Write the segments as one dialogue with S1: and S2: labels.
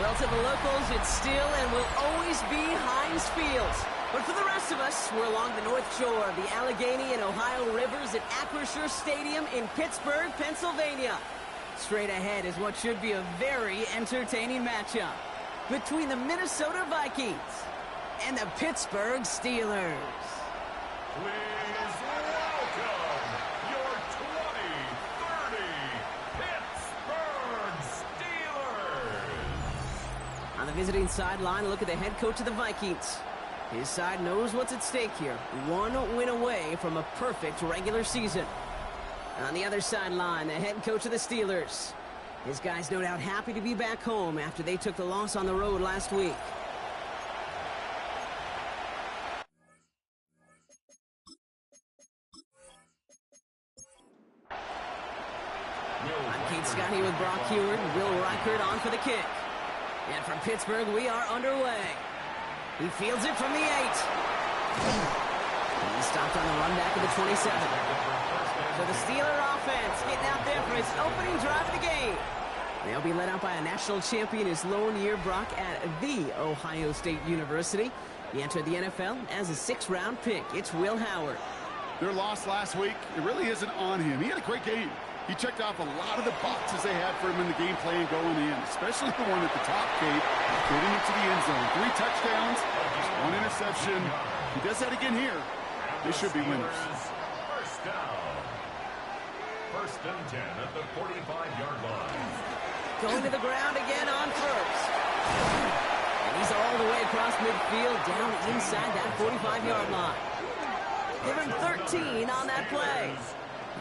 S1: Well, to the locals, it's still and will always be Heinz Field. But for the rest of us, we're along the north shore of the Allegheny and Ohio rivers at Acrisure Stadium in Pittsburgh, Pennsylvania. Straight ahead is what should be a very entertaining matchup between the Minnesota Vikings and the Pittsburgh Steelers.
S2: Please welcome your 2030 Pittsburgh Steelers.
S1: On the visiting sideline, a look at the head coach of the Vikings. His side knows what's at stake here. One win away from a perfect regular season. On the other sideline, the head coach of the Steelers. His guys no doubt happy to be back home after they took the loss on the road last week. I'm Kate Scotty with Brock Heward and Will Reichert on for the kick. And from Pittsburgh, we are underway. He fields it from the 8. He's stopped on the run back of the 27. So the Steeler offense getting out there for its opening drive of the game. They'll be led out by a national champion his lone year, Brock, at the Ohio State University. He entered the NFL as a 6th-round pick. It's Will Howard.
S3: Their loss last week, it really isn't on him. He had a great game. He checked off a lot of the boxes they had for him in the game plan going in, especially the one at the top, Kate, getting into the end zone. 3 touchdowns, 1 interception. He does that again here. They should be winners.
S2: First down. First and 10 at the 45-yard line.
S1: Going to the ground again on first. And he's all the way across midfield, down inside that 45-yard line. Give him 13 on that play.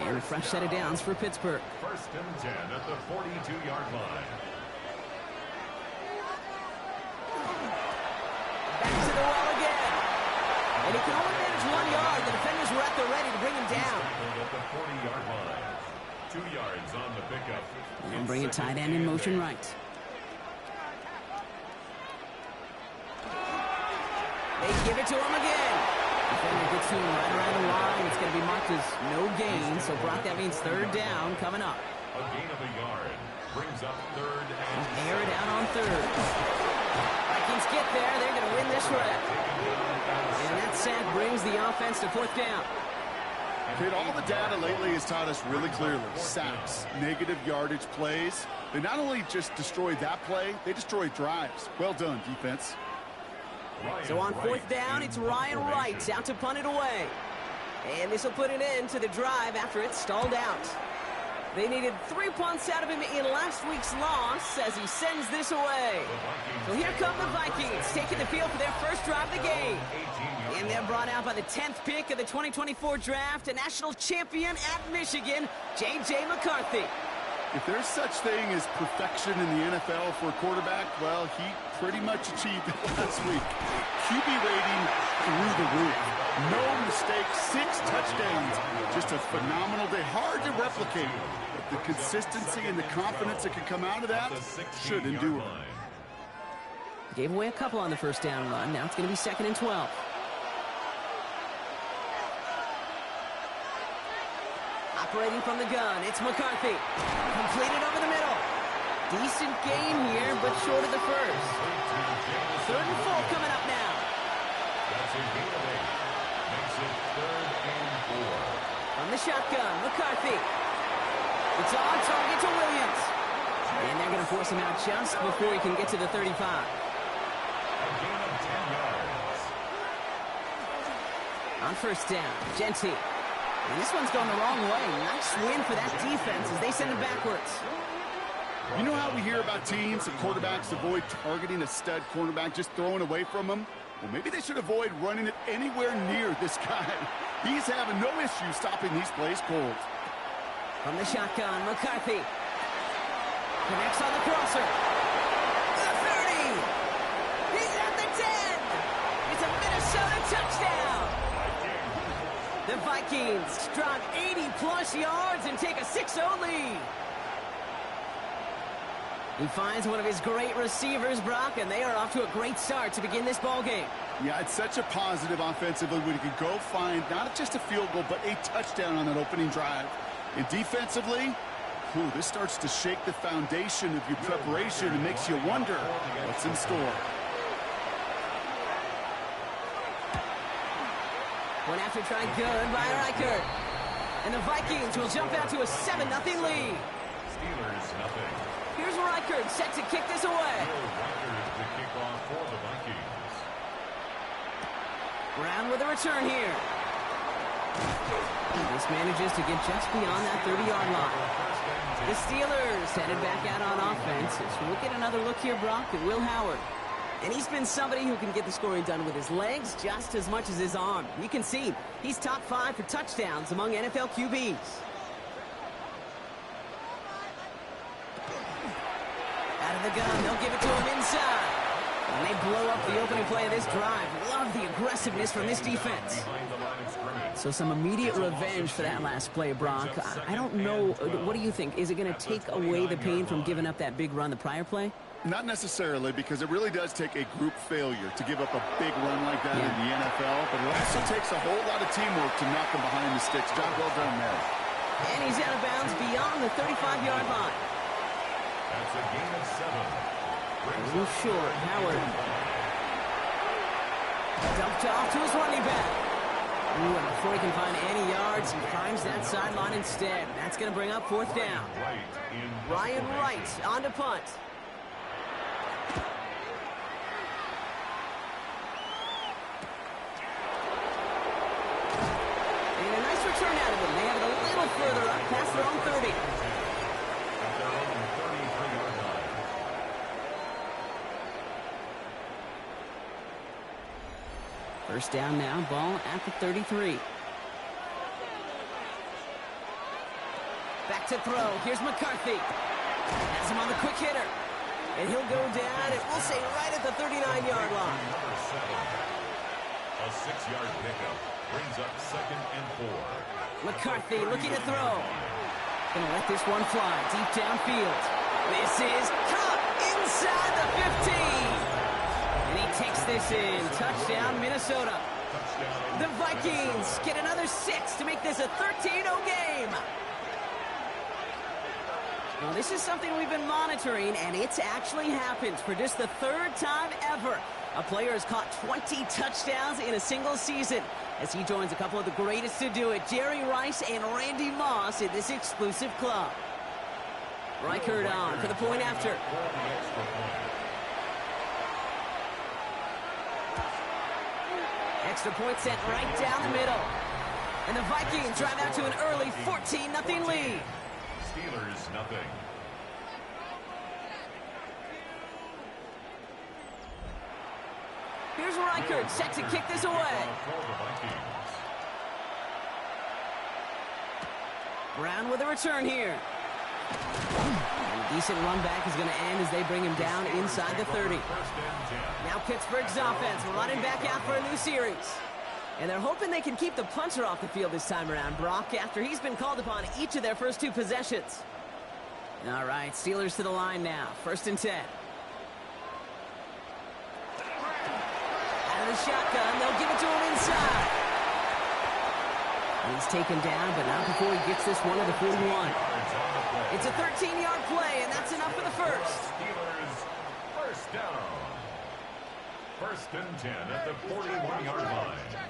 S1: And a fresh set of downs for Pittsburgh.
S2: First and 10 at the 42-yard line.
S1: Back to the wall again. And he can only manage 1 yard. The defenders were at the ready to bring him down.
S2: At the 40-yard line. 2 yards on the pickup.
S1: And bring a tight end in motion right. They give it to him again. Defender gets to him right around the line. It's going to be marked as no gain. So, Brock, that means 3rd down coming up.
S2: A gain of a yard. Brings up 3rd and
S1: air it out on 3rd. Vikings get there. They're going to win this rep. And that sack brings the offense to 4th down.
S3: Kate, all the data lately has taught us really clearly. Sacks, negative yardage plays. They not only just destroy that play, they destroy drives. Well done, defense.
S1: So on 4th down, it's Ryan Wright out to punt it away. And this will put an end to the drive after it stalled out. They needed 3 punts out of him in last week's loss as he sends this away. So here come the Vikings taking the field for their first drive of the game. And they're brought out by the 10th pick of the 2024 draft, a national champion at Michigan, J.J. McCarthy.
S3: If there's such thing as perfection in the NFL for a quarterback, well, he pretty much achieved it last week. QB rating through the roof. No mistakes, 6 touchdowns. Just a phenomenal day. Hard to replicate. But the consistency and the confidence that can come out of that should endure.
S1: Gave away a couple on the first down run. Now it's going to be 2nd and 12. Operating from the gun, it's McCarthy. Completed over the middle. Decent gain here, but short of the first. 3rd and 4 coming up now.
S2: That's a gain of 8. Makes it 3rd and 4.
S1: From the shotgun, McCarthy. It's on target to Williams. And they're going to force him out just before he can get to the 35.
S2: A gain of 10 yards.
S1: On first down, Genty. And this one's going the wrong way. Nice win for that defense as they send it backwards.
S3: You know how we hear about teams and quarterbacks avoid targeting a stud cornerback, just throwing away from him? Well, maybe they should avoid running it anywhere near this guy. He's having no issue stopping these plays cold.
S1: From the shotgun, McCarthy. Connects on the crosser. The 30. He's at the 10. It's a Minnesota touchdown. The Vikings drive 80-plus yards and take a 6-0 lead. He finds one of his great receivers, Brock, and they are off to a great start to begin this ball game.
S3: Yeah, it's such a positive offensively when you can go find not just a field goal, but a touchdown on that opening drive. And defensively, Ooh, this starts to shake the foundation of your preparation and makes you wonder what's in store.
S1: One after try good by Reichert. And the Vikings will jump out to a 7-0 lead.
S2: Steelers nothing.
S1: Here's Reichert set to kick this away.
S2: Reichert to kick off for the Vikings.
S1: Brown with a return here. This manages to get just beyond that 30-yard line. The Steelers headed back out on offense. So we'll get another look here, Brock, at Will Howard. And he's been somebody who can get the scoring done with his legs just as much as his arm. You can see he's top 5 for touchdowns among NFL QBs. Out of the gun, they'll give it to him inside. And they blow up the opening play of this drive. Love the aggressiveness from this defense. So some immediate revenge for that last play, Brock. I don't know. What do you think? Is it going to take away the pain from giving up that big run the prior play?
S3: Not necessarily, because it really does take a group failure to give up a big run like that in the NFL, but it also takes a whole lot of teamwork to knock them behind the sticks. Job well done there.
S1: And he's out of bounds beyond the 35-yard line.
S2: That's a gain of 7.
S1: A little short, Howard. Dumped off to his running back. Ooh, and before he can find any yards, he finds that sideline instead. That's going to bring up 4th down. Ryan Wright on to punt. And a nice return out of him. They have it a little further up past their own 30. First down now, ball at the 33. Back to throw. Here's McCarthy. Has him on the quick hitter. And he'll go down, and we'll say right at the 39-yard line.
S2: A 6-yard pickup brings up 2nd and 4.
S1: McCarthy looking to throw. Gonna let this one fly deep downfield. This is caught inside the 15. And he takes this in. Touchdown, Minnesota. The Vikings get another 6 to make this a 13-0 game. Now, this is something we've been monitoring, and it's actually happened for just the 3rd time ever. A player has caught 20 touchdowns in a single season as he joins a couple of the greatest to do it, Jerry Rice and Randy Moss, in this exclusive club. Reichert on for the point after. Extra point sent right down the middle. And the Vikings drive out to an early 14-0 lead.
S2: Steelers nothing.
S1: Here's Reichert set to kick this away. Brown with a return here. A decent run back is going to end as they bring him down inside the 30. Now Pittsburgh's offense running back out for a new series. And they're hoping they can keep the punter off the field this time around, Brock, after he's been called upon each of their first 2 possessions. All right, Steelers to the line now. 1st and 10. Out of the shotgun, they'll give it to him inside. And he's taken down, but not before he gets this one to the 41. It's a 13-yard play, and that's enough for the first.
S2: Steelers first down. 1st and 10 at the 41-yard line.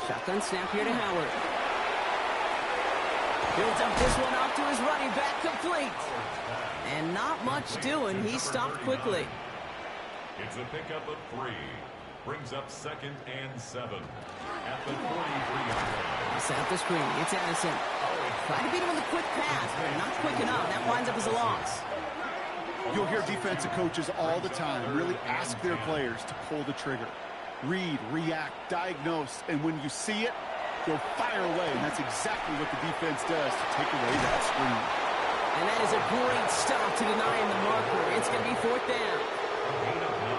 S1: Shotgun snap here to Howard. He'll dump this one off to his running back, complete. And not much doing. He stopped quickly.
S2: It's a pickup of 3. Brings up 2nd and 7 at the 43-yard line.
S1: Set up the screen. It's Addison. Try to beat him with a quick pass, but not quick enough. That winds up as a loss.
S3: You'll hear defensive coaches all the time really ask their players to pull the trigger. Read, react, diagnose, and when you see it, go fire away. And that's exactly what the defense does to take away that screen.
S1: And that is a great stop to deny him the marker. It's going to be 4th down.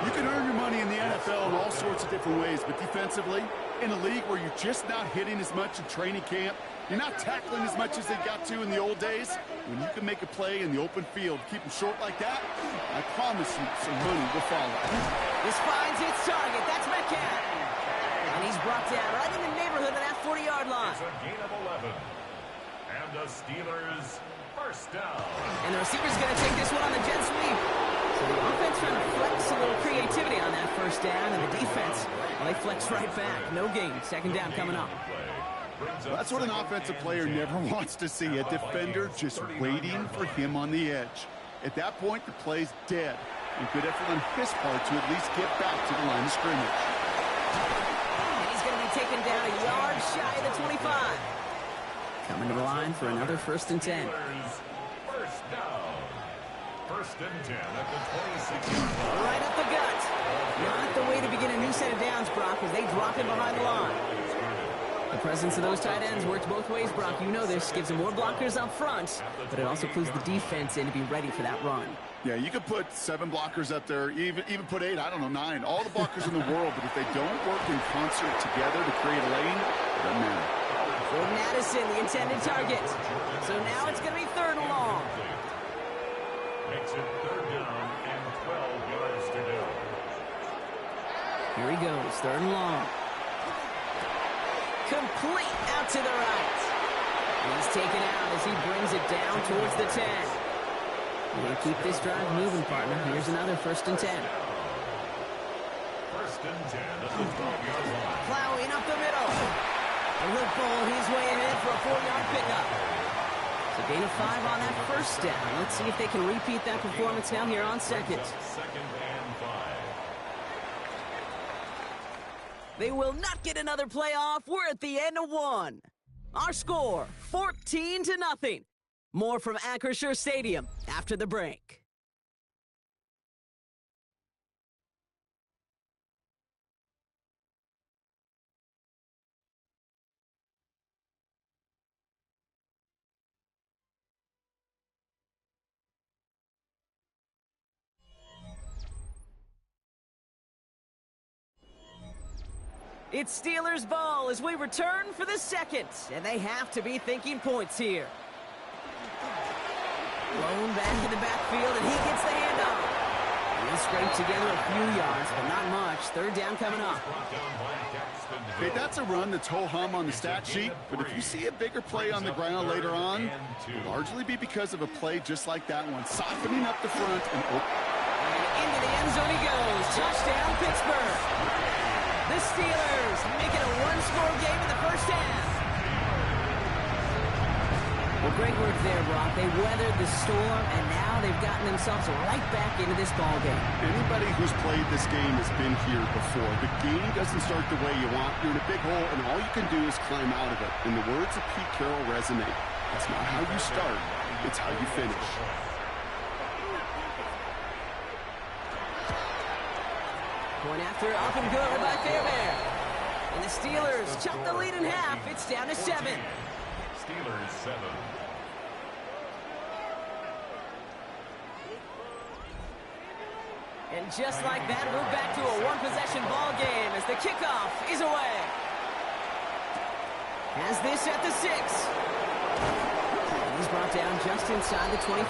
S3: You can earn your money in the NFL in all sorts of different ways, but defensively, in a league where you're just not hitting as much in training camp, you're not tackling as much as they got to in the old days, when you can make a play in the open field, keep them short like that, I promise you some money will follow.
S1: This finds its target. That's Metcalf. And he's brought down right in the neighborhood of that 40-yard line.
S2: It's a gain of 11. And the Steelers first down.
S1: And the receiver's going to take this one on the jet sweep. So the offense trying to flex a little creativity on that first down, and the defense, well, they flex right back. No gain. Second down coming up.
S3: Well, that's what an offensive player never wants to see, a defender just waiting for him on the edge. At that point, the play's dead. And good effort on his part to at least get back to the line of scrimmage.
S1: And he's going to be taken down a yard shy of the 25. Coming to the line for another 1st and 10.
S2: First down. 1st and 10 at the 26-yard line.
S1: Right up the gut. Not the way to begin a new set of downs, Brock, as they drop him behind the line. The presence of those tight ends works both ways, Brock. You know this. Gives them more blockers up front, but it also clues the defense in to be ready for that run.
S3: Yeah, you could put 7 blockers up there, even put 8, I don't know, 9. All the blockers in the world, but if they don't work in concert together to create a lane, it doesn't matter.
S1: Jordan Addison, the intended target. So now it's going to be 3rd and long.
S2: Makes it 3rd down and 12 yards to go.
S1: Here he goes, 3rd and long. Complete out to the right. He's taken out as he brings it down towards the 10. We'll keep this drive moving, partner. Here's another 1st and 10.
S2: 1st and 10 at the 12-yard line.
S1: Plowing up the middle. And he'll pull his way ahead for a 4-yard pickup. So gain of 5 on that 1st down. Let's see if they can repeat that performance now here on 2nd.
S2: 2nd and 5.
S1: They will not get another play off. We're at the end of 1. Our score, 14-0. More from Acrisure Stadium after the break. It's Steelers ball as we return for the 2nd, and they have to be thinking points here. Blown back in the backfield, and he gets the handoff. He'll scrape together a few yards, but not much. 3rd down coming up.
S3: Okay, that's a run that's ho-hum on the stat sheet, but if you see a bigger play on the ground later on, it'll largely be because of a play just like that one, softening up the front and
S1: into the end zone he goes. Touchdown, Pittsburgh. The Steelers make it a 1-score game in the 1st half. Well, great work there, Brock. They weathered the storm, and now they've gotten themselves right back into this ball game.
S3: Anybody who's played this game has been here before. The game doesn't start the way you want. You're in a big hole, and all you can do is climb out of it. And the words of Pete Carroll resonate. It's not how you start, it's how you finish.
S1: Point after, up and good by Fairbairn. And the Steelers chop the lead in half. It's down to 7.
S2: Steelers 7.
S1: And just like that, we're back to a 1-possession ball game as the kickoff is away. Has this at the 6. He's brought down just inside the 25.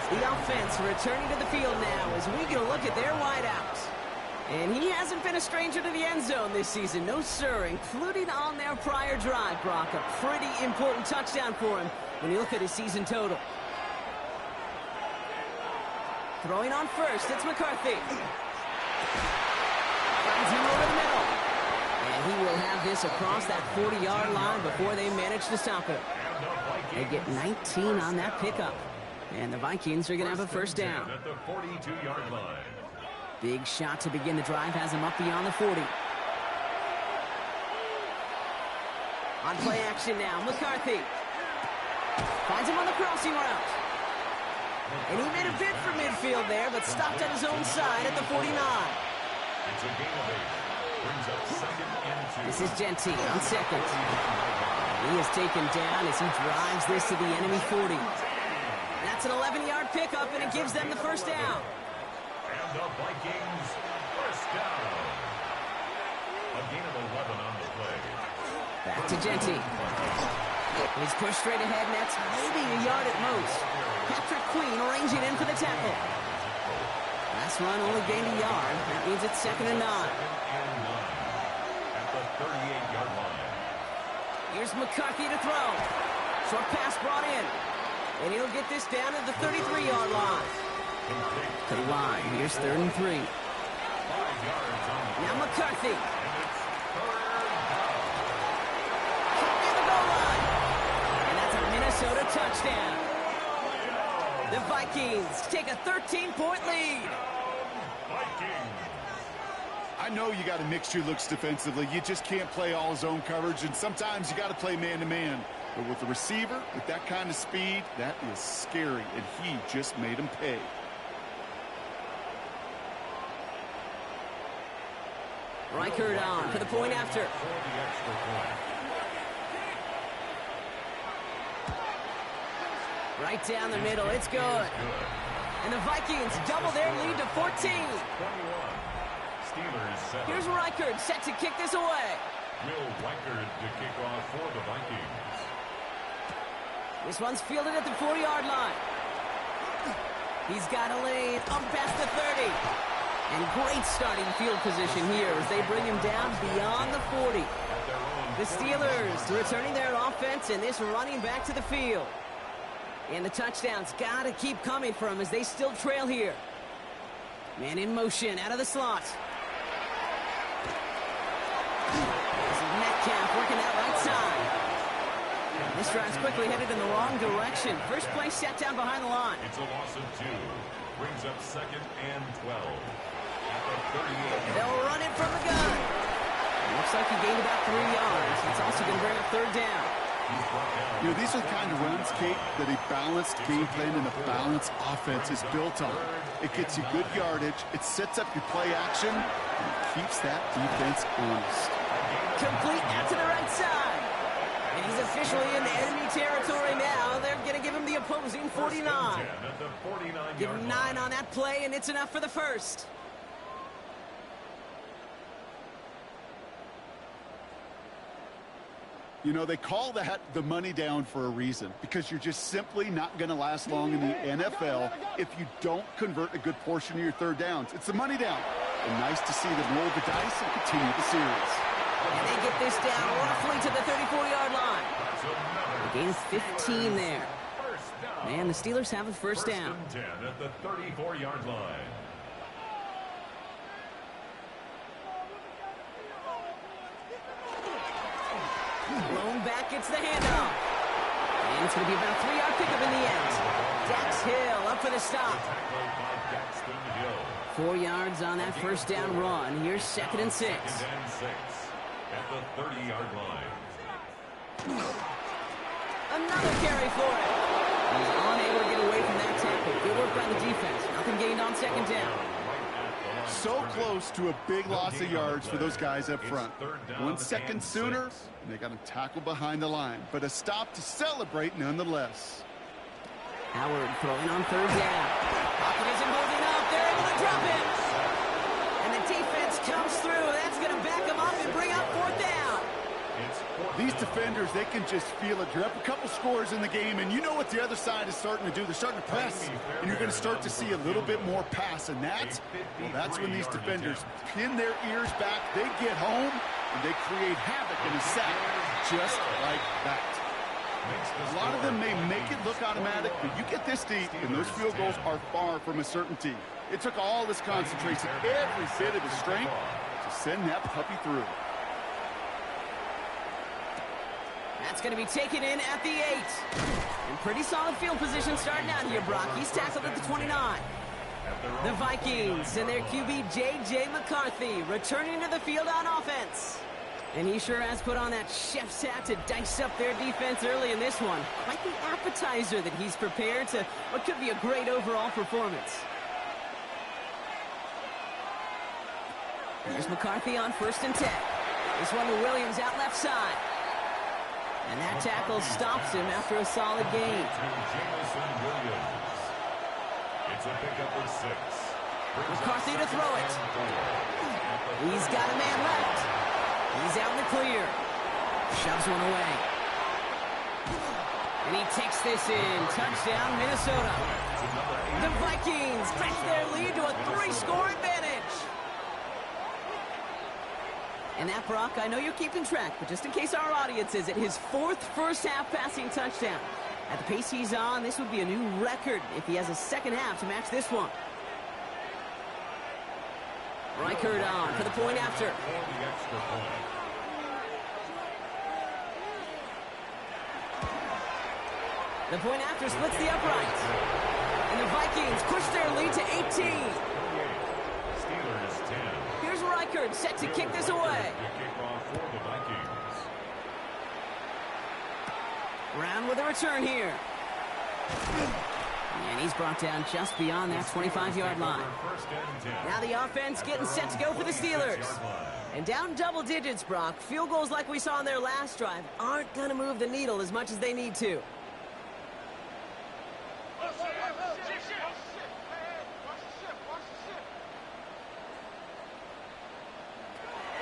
S1: The offense returning to the field now as we get a look at their wideouts. And he hasn't been a stranger to the end zone this season. No, sir, including on their prior drive, Brock. A pretty important touchdown for him when you look at his season total. Throwing on first, it's McCarthy. Finds him over the middle. And he will have this across that 40-yard line before they manage to stop him. They get 19 on that pickup. And the Vikings are going to have a 1st down.
S2: At the 42-yard line.
S1: Big shot to begin the drive has him up beyond the 40. On play action now, McCarthy. Finds him on the crossing route. And he made a bid for midfield there, but stopped on his own side at the 49.
S2: It's a gain of 8. Brings up 2nd and 2.
S1: This is Genty on 2nd. He is taken down as he drives this to the enemy 40. That's an 11-yard pickup, and it gives them the 1st down.
S2: And the Vikings 1st down. A gain of 11 on the play.
S1: Back to Genty. He's pushed straight ahead, and that's maybe a yard at most. Patrick Queen ranging in for the tackle. Last run only gained a yard. That means it's 2nd and 9.
S2: At the 38-yard line.
S1: Here's McCarthy to throw. Short pass brought in. And he'll get this down to the 33-yard line. To the line. Here's 3rd and 3. Now McCarthy. Near the goal line. And that's a Minnesota touchdown. The Vikings take a 13-point lead.
S3: I know you got to mix your looks defensively. You just can't play all zone coverage, and sometimes you got to play man-to-man. But with the receiver, with that kind of speed, that is scary, and he just made him pay.
S1: Reichert on for the point after. Right down the middle, it's good. And the Vikings double their lead to 14. Here's Reichert set to kick this away.
S2: Will Reichert to kick off for the Vikings.
S1: This one's fielded at the 40-yard line. He's got a lane up past the 30. And great starting field position here as they bring him down beyond the 40. The Steelers returning their offense and this running back to the field. And the touchdowns got to keep coming for him as they still trail here. Man in motion out of the slot. This is Metcalf working that right side. This drive's quickly headed in the wrong direction. First play set down behind the line.
S2: It's a loss of 2. Brings up 2nd and 12. At the 38.
S1: They'll run it from the gun. Looks like he gained about 3 yards. It's also going to bring up 3rd down.
S3: You know, these are the kind of runs, Kate, that a balanced game plan and a balanced offense is built on. It gets you good yardage, it sets up your play action, and it keeps that defense honest.
S1: Complete out to the right side. And he's officially in enemy territory now. They're going to give him the opposing 49. Give him 9 on that play, and it's enough for the first.
S3: You know, they call that the money down for a reason, because you're just simply not going to last long in the NFL if you don't convert a good portion of your 3rd downs. It's the money down. And nice to see them roll the dice and continue the series.
S1: And they get this down roughly to the 34-yard line. The gain of 15 there. Man, the Steelers have a first down.
S2: 10 at the 34-yard line.
S1: Blown back, gets the handoff. And it's going to be about a 3-yard pickup in the end. Dax Hill up for the stop. 4 yards on that first down run. Here's 2nd and 6.
S2: 2nd and 6 at the 30-yard line.
S1: Another carry for it. He's unable to get away from that tackle. Good work by the defense. Nothing gained on 2nd down.
S3: So close to a big loss of yards for those guys up front. 1 second sooner, and they got him tackled behind the line. But a stop to celebrate nonetheless.
S1: Howard throwing on 3rd down. Pocket isn't holding up. They're able to drop it. And the defense comes through. That's going to back them up and bring up 4th down.
S3: These defenders, they can just feel it. You're up a couple scores in the game, and you know what the other side is starting to do. They're starting to press, and you're going to start to see a little bit more pass. And that's when these defenders pin their ears back. They get home, and they create havoc in a sack just like that. A lot of them may make it look automatic, but you get this deep, and those field goals are far from a certainty. It took all this concentration, every bit of his strength, to send that puppy through.
S1: That's going to be taken in at the 8. And pretty solid field position starting out here, Brock. He's tackled at the 29. The Vikings and their QB, J.J. McCarthy, returning to the field on offense. And he sure has put on that chef's hat to dice up their defense early in this one. Quite the appetizer that he's prepared to what could be a great overall performance. Here's McCarthy on 1st and 10. This one to Williams out left side. And that tackle stops him after a solid gain.
S2: It's a pickup of 6.
S1: McCarthy to throw it. He's got a man left. He's out in the clear. Shoves one away. And he takes this in. Touchdown, Minnesota. The Vikings stretch their lead to a 3-score advantage. And that, Brock, I know you're keeping track, but just in case our audience is, his 4th first-half passing touchdown. At the pace he's on, this would be a new record if he has a second half to match this one. Reichert on for the point after. The point after splits the uprights. And the Vikings push their lead to 18.
S2: Steelers 10.
S1: Here's Reichert set to kick this away. Brown with a return here. And he's brought down just beyond that 25-yard line. Now the offense getting set to go for the Steelers. And down double digits, Brock. Field goals like we saw in their last drive aren't going to move the needle as much as they need to.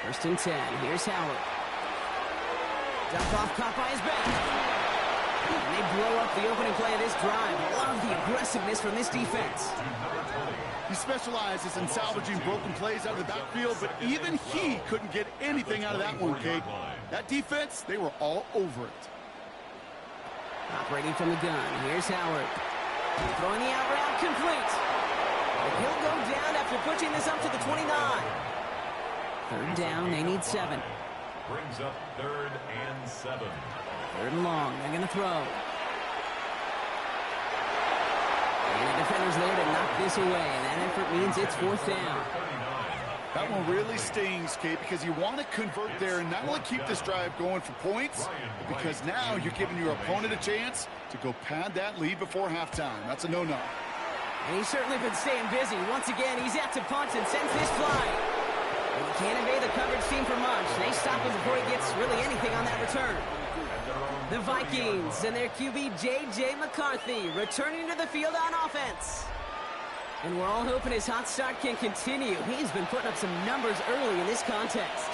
S1: First and 10. Here's Howard. Dump off caught by his back. And they blow up the opening play of this drive. Love the aggressiveness from this defense.
S3: He specializes in salvaging broken plays out of the backfield, but even he couldn't get anything out of that one, Kate. That defense, they were all over it.
S1: Operating from the gun. Here's Howard. Throwing the out route complete. And he'll go down after pushing this up to the 29. Third down, they need 7.
S2: Brings up 3rd and 7.
S1: 3rd and long, they're going to throw. And the defender's there to knock this away. That effort means it's 4th down.
S3: That one really stings, Kate, because you want to convert there and not only keep this drive going for points, but because now you're giving your opponent a chance to go pad that lead before halftime. That's a no-no.
S1: And he's certainly been staying busy. Once again, he's at to punt and sends this flying. And he can't evade the coverage team for much. They stop him before he gets really anything on that return. The Vikings and their QB J.J. McCarthy returning to the field on offense. And we're all hoping his hot start can continue. He's been putting up some numbers early in this contest.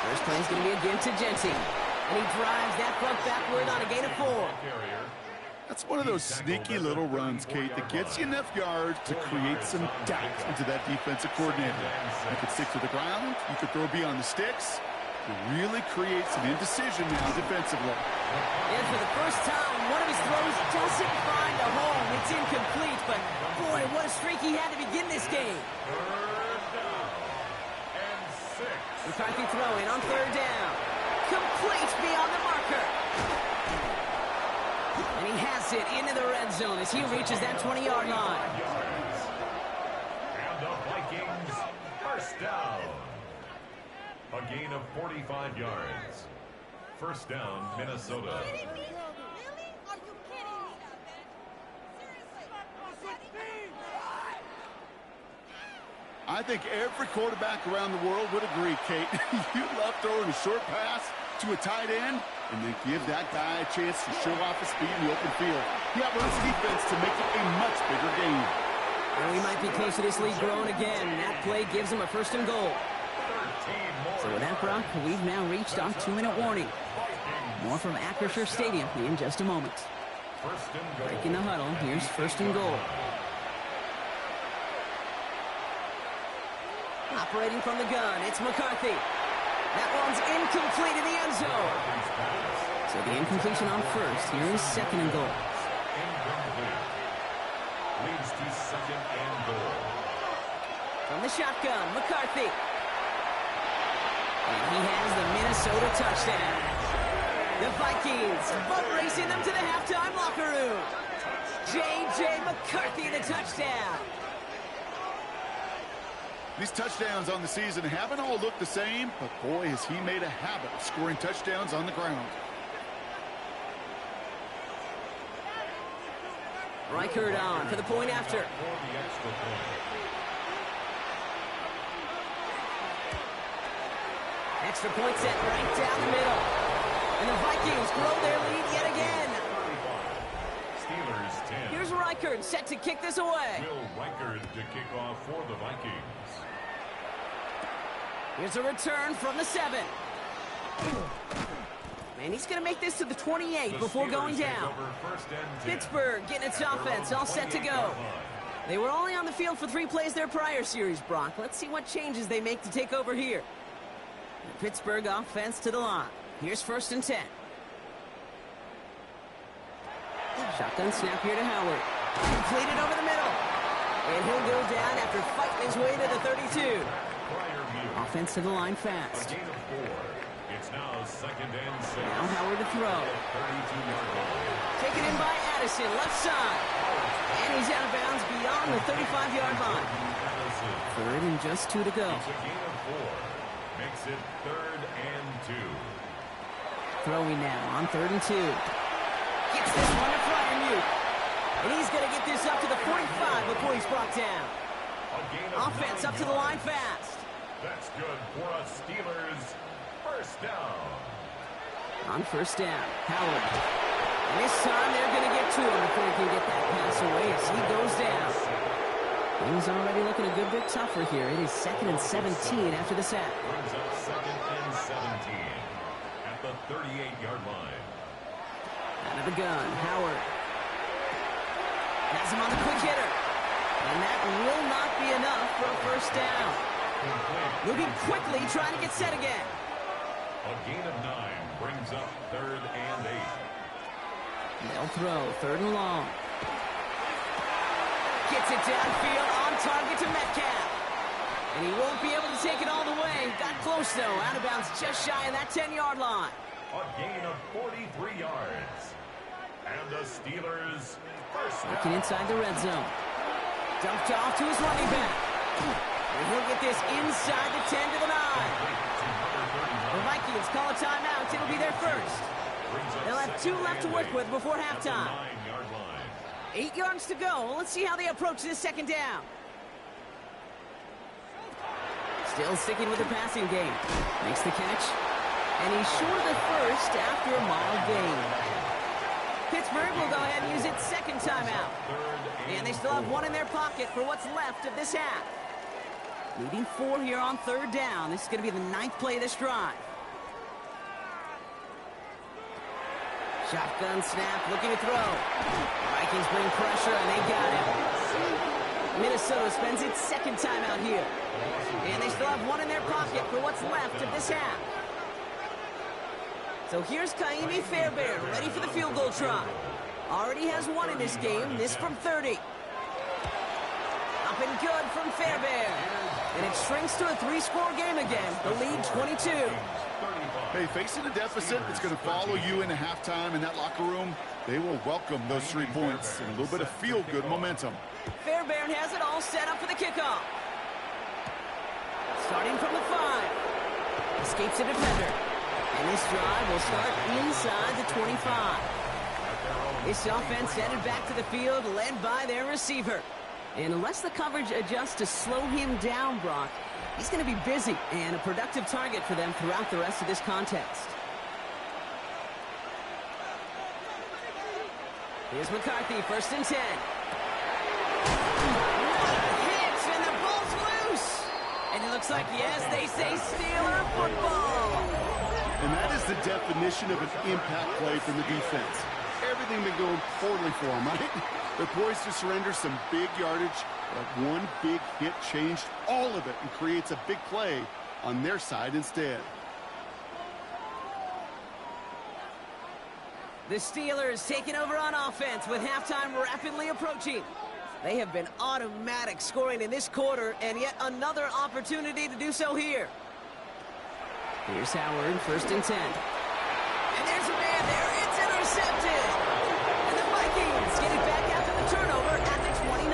S1: First play is going to be again to Genty. And he drives that punt backward on a gain of 4.
S3: That's one of those sneaky little runs, Kate, that gets you enough yards to create some doubt into that defensive coordinator. You could stick to the ground. You could throw beyond the sticks. To really create some indecision now defensively.
S1: And for the first time, one of his throws doesn't find a home. It's incomplete, but boy, what a streak he had to begin this game.
S2: 3rd down and 6.
S1: McCarthy throwing on 3rd down. Complete beyond the marker. And he has it into the red zone as he reaches that 20-yard line.
S2: And the Vikings first down. A gain of 45 yards. First down, Minnesota.
S4: Are you kidding me?
S3: I think every quarterback around the world would agree, Kate. You love throwing a short pass to a tight end and then give that guy a chance to show off his speed in the open field. He outruns defense to make it a much bigger game.
S1: Well, we might be close to this lead growing again. That play gives him a 1st and goal. So with that, Brock, we've now reached our 2-minute warning. More from Acrisure Stadium in just a moment. Breaking the huddle, here's 1st and goal. Operating from the gun, it's McCarthy. That one's incomplete in the end zone. So the incompletion on 1st. Here is 2nd and goal.
S2: Leads to 2nd and goal.
S1: From the shotgun, McCarthy. And he has the Minnesota touchdown. The Vikings boat racing them to the halftime locker room. J.J. McCarthy, the touchdown.
S3: These touchdowns on the season haven't all looked the same, but boy, has he made a habit of scoring touchdowns on the ground.
S1: Reichert on for the point after. Extra point set right down the middle. And the Vikings grow their lead yet again.
S2: Steelers 10.
S1: Here's Reichert set to kick this away.
S2: Will Reichert to kick off for the Vikings.
S1: Here's a return from the 7. And he's going to make this to the 28 before going down. Pittsburgh getting its offense all set to go. They were only on the field for 3 plays their prior series, Brock. Let's see what changes they make to take over here. The Pittsburgh offense to the line. Here's 1st and 10. Shotgun snap here to Howard. Completed over the middle. And he'll go down after fighting his way to the 32. Offense to the line fast.
S2: It's now 2nd and 6.
S1: Now Howard to throw.
S2: 32-yard line.
S1: Taken in by Addison, left side. And he's out of bounds beyond the 35-yard line. 3rd and just 2 to go.
S2: It's a gain of 4. Makes it 3rd and 2.
S1: Throwing now on 3rd and 2. Gets this one to Fryermuth. And he's going to get this up to the 45 before he's brought down. Offense up to the line fast.
S2: That's good for a Steelers 1st down.
S1: On 1st down, Howard. And this time they're going to get to him before he can get that pass away as he goes down. Things already looking a good bit tougher here. It is 2nd and 17 after the sack.
S2: Brings up 2nd and 17 at the 38-yard line.
S1: Out of the gun, Howard. Has him on the quick hitter. And that will not be enough for a 1st down. Moving quickly, trying to get set again.
S2: A gain of 9 brings up 3rd and 8.
S1: They'll throw 3rd and long. Gets it downfield on target to Metcalf. And he won't be able to take it all the way. Got close, though. Out of bounds just shy of that 10-yard line.
S2: A gain of 43 yards. And the Steelers 1st down.
S1: Looking inside the red zone. Dumped off to his running back. And he'll get this inside the 10 to the 9. The Vikings call a timeout. It'll be their 1st. They'll have 2 left to work with before halftime. 8 yards to go. Let's see how they approach this 2nd down. Still sticking with the passing game. Makes the catch. And he's short of the 1st after a mild gain. Pittsburgh will go ahead and use its 2nd timeout. And they still have 1 in their pocket for what's left of this half. Leading 4 here on 3rd down. This is going to be the 9th play of this drive. Shotgun snap, looking to throw. Vikings bring pressure, and they got him. Minnesota spends its 2nd timeout here. And they still have 1 in their pocket for what's left of this half. So here's Kaimi Fairbairn, ready for the field goal try. Already has 1 in this game, this from 30. Up and good from Fairbairn. And it shrinks to a 3-score game again, the lead 22.
S3: Hey, facing a deficit that's going to follow you into halftime in that locker room, they will welcome those 3 points and a little bit of feel-good momentum.
S1: Fairbairn has it all set up for the kickoff. Starting from the 5. Escapes a defender. And this drive will start inside the 25. This offense headed back to the field, led by their receiver. And unless the coverage adjusts to slow him down, Brock, he's going to be busy and a productive target for them throughout the rest of this contest. Here's McCarthy, 1st and 10. Hits, and the ball's loose. And it looks like, yes, they say Steeler football.
S3: And that is the definition of an impact play from the defense. Everything been going poorly for them, right? They're poised to surrender some big yardage, but 1 big hit changed all of it and creates a big play on their side instead.
S1: The Steelers taking over on offense with halftime rapidly approaching. They have been automatic scoring in this quarter, and yet another opportunity to do so here. Here's Howard, 1st and 10. And there's a man there. It's intercepted. And the Vikings get it back after the turnover at the 29.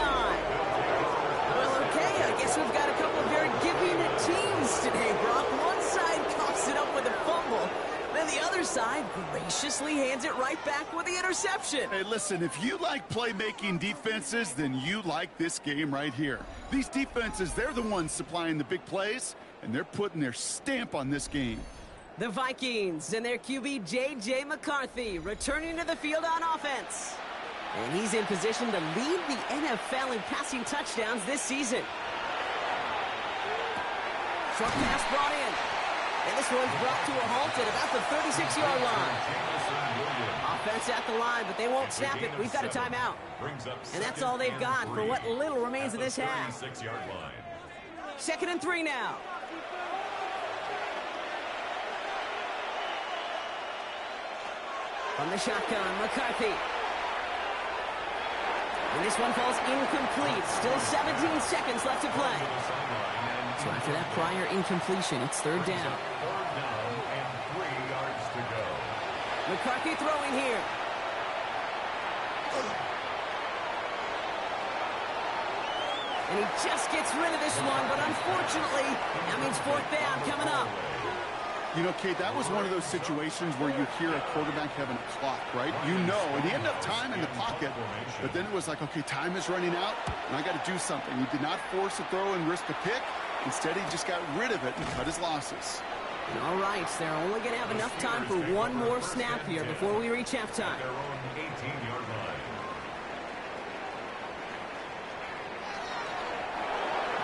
S1: Well, okay, I guess we've got a couple of very giving teams today, Brock. One side coughs it up with a fumble. Then the other side graciously hands it right back with the interception.
S3: Hey, listen, if you like playmaking defenses, then you like this game right here. These defenses, they're the ones supplying the big plays, and they're putting their stamp on this game.
S1: The Vikings and their QB, J.J. McCarthy, returning to the field on offense. And he's in position to lead the NFL in passing touchdowns this season. Short pass brought in. And this one's brought to a halt at about the 36-yard line. Offense at the line, but they won't snap it. We've got a timeout. And that's all they've got for what little remains of this half. 2nd and 3 now. From the shotgun, McCarthy. And this one falls incomplete. Still 17 seconds left to play. So after that prior incompletion, it's 3rd down.
S2: 3rd down and 3 yards to go.
S1: McCarthy throwing here. And he just gets rid of this one, but unfortunately, that means 4th down coming up.
S3: You know, Kate, that was one of those situations where you hear a quarterback having a clock, right? You know, and he had enough time in the pocket, but then it was like, okay, time is running out, and I got to do something. He did not force a throw and risk a pick. Instead, he just got rid of it and cut his losses.
S1: All right, so they're only going to have enough time for one more snap here before we reach halftime.
S2: Their own 18-yard line.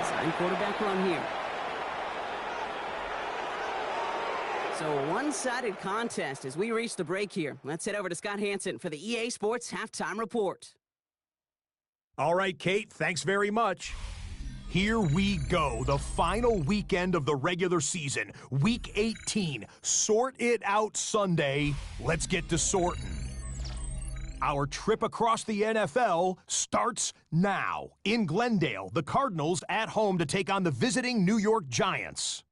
S1: Design quarterback run here. So a one-sided contest as we reach the break here. Let's head over to Scott Hansen for the EA Sports Halftime Report.
S4: All right, Kate, thanks very much. Here we go, the final weekend of the regular season, Week 18. Sort it out Sunday. Let's get to sorting. Our trip across the NFL starts now. In Glendale, the Cardinals at home to take on the visiting New York Giants.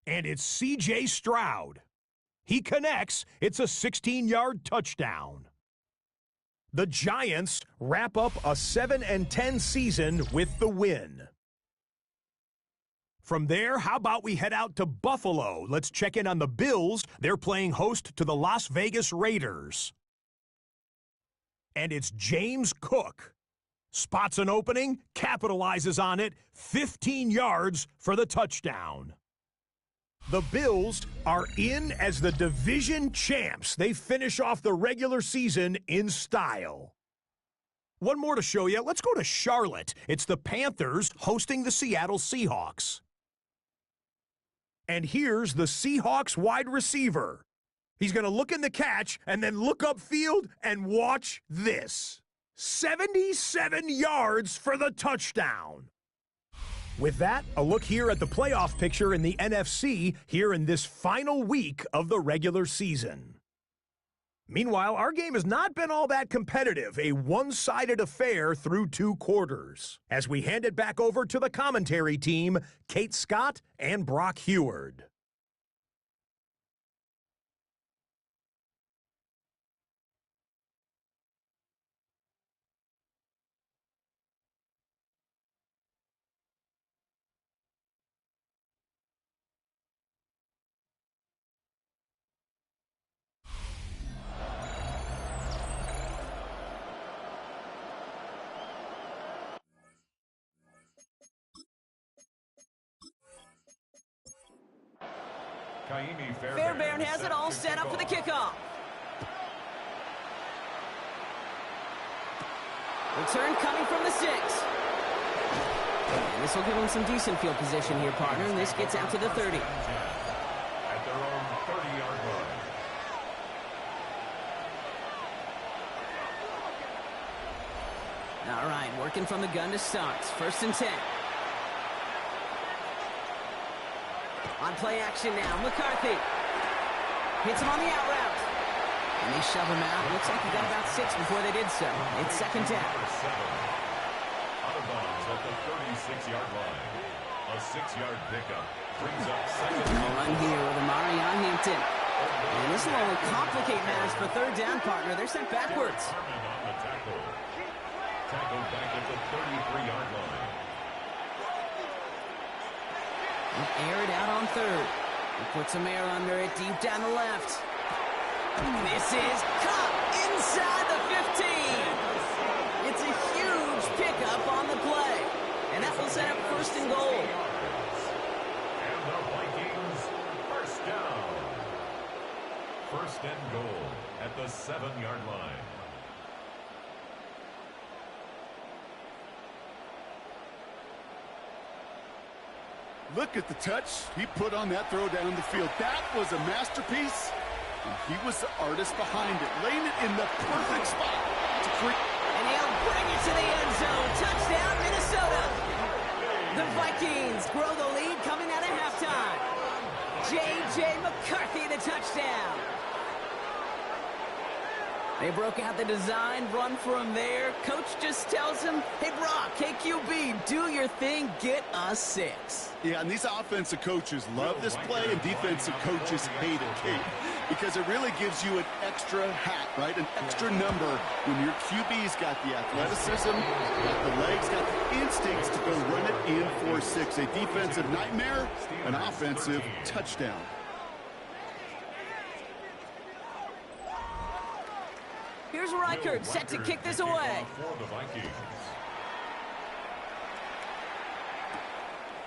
S4: And it's C.J. Stroud. He connects. It's a 16-yard touchdown. The Giants wrap up a 7-10 season with the win. From there, how about we head out to Buffalo? Let's check in on the Bills. They're playing host to the Las Vegas Raiders. And it's James Cook. Spots an opening, capitalizes on it, 15 yards for the touchdown. The Bills are in as the division champs. They finish off the regular season in style. One more to show you. Let's go to Charlotte. It's the Panthers hosting the Seattle Seahawks. And here's the Seahawks wide receiver. He's going to look in the catch and then look upfield and watch this. 77 yards for the touchdown. With that, a look here at the playoff picture in the NFC here in this final week of the regular season. Meanwhile, our game has not been all that competitive, a one-sided affair through 2 quarters. As we hand it back over to the commentary team, Kate Scott and Brock Heward.
S1: Fairbairn has it all set up for the kickoff. Return coming from the 6. And this will give them some decent field position here, partner, and this gets out to the 30.
S2: At their own 30-yard line.
S1: All right, working from the gun to start. 1st and 10. On play action now, McCarthy. Hits him on the out route. And they shove him out. Looks like he got about 6 before they did so. It's 2nd down.
S2: Out of bounds at the 36-yard line. A 6-yard pickup brings up 2nd down.
S1: Run here with Amari on Hampton. And this will only complicate matters for 3rd down, partner. They're sent backwards.
S2: On the tackle. Tackled back at the 33-yard line.
S1: Air it out on 3rd. He puts some air under it deep down the left. This is caught inside the 15. It's a huge pickup on the play. And that will set up 1st and goal.
S2: And the Vikings, 1st down. 1st and goal at the 7-yard line.
S3: Look at the touch he put on that throw down the field. That was a masterpiece, and he was the artist behind it, laying it in the perfect spot to create.
S1: And he'll bring it to the end zone. Touchdown, Minnesota. The Vikings grow the lead coming out of halftime. J.J. McCarthy, the touchdown. They broke out the design run for him there. Coach just tells him, hey, Brock, KQB, do your thing, get us 6.
S3: Yeah, and these offensive coaches love this play, and defensive coaches hate it, Kate, because it really gives you an extra hat, right? An extra number when your QB's got the athleticism, got the legs, got the instincts to go run it in for 6. A defensive nightmare, an offensive touchdown.
S1: Here's Reichert set to kick this away.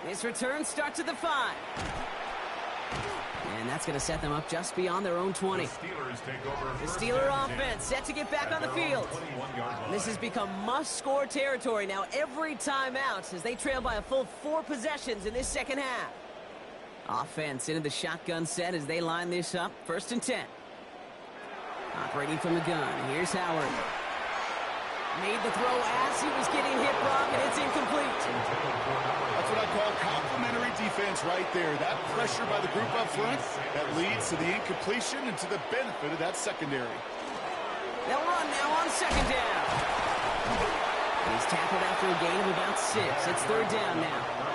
S1: This return starts at the 5. And that's going to set them up just beyond their own 20. The Steeler offense set to get back on the field. This has become must-score territory now every time out as they trail by a full 4 possessions in this second half. Offense into the shotgun set as they line this up. 1st and 10. Operating from the gun, here's Howard. Made the throw as he was getting hit, Brock, and it's incomplete.
S3: That's what I call complementary defense right there. That pressure by the group up front, that leads to the incompletion and to the benefit of that secondary.
S1: They'll run now on 2nd down. He's tackled after a gain of about 6. It's 3rd down now.